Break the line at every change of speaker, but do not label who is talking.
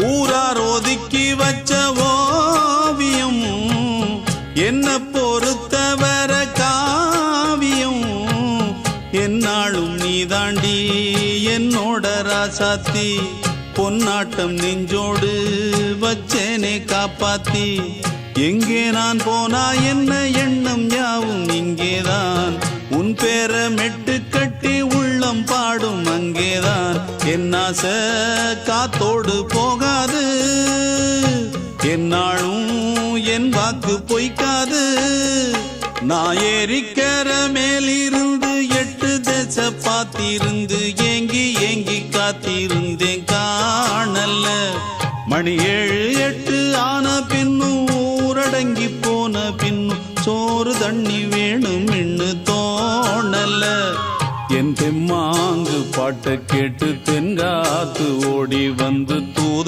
ஊரார் ஒதுக்கி வச்ச ஓவியம் என்ன பொறுத்தவர காவியம் என்னாலும் நீதாண்டி என்னோட ராசாத்தி பொன்னாட்டம் நெஞ்சோடு வச்சேனே காப்பாத்தி எங்கே நான் போனா என்ன எண்ணம் யாவும் இங்கேதான் உன் பேர மெட்டு கட்டி உள்ளம் பாடும் அங்கேதான் என் ஆசை காத்தோடு போகாது என்னாலும் என் வாக்கு பொய்க்காது நான் ஏறிக்கர மேலிருந்து 8 தேச பார்த்திருந்து ஏங்கி ஏங்கி காத்திருந்தேன் காணல்ல மணி 7 8 ஆன பின்னும் ஊரடங்கி போன பின்னும் சோறு தண்ணி வேணும் இன்னு தோணல என் தெம்மாங்கு பாட்டை கேட்டு தென்காத்து ஓடி வந்து தூத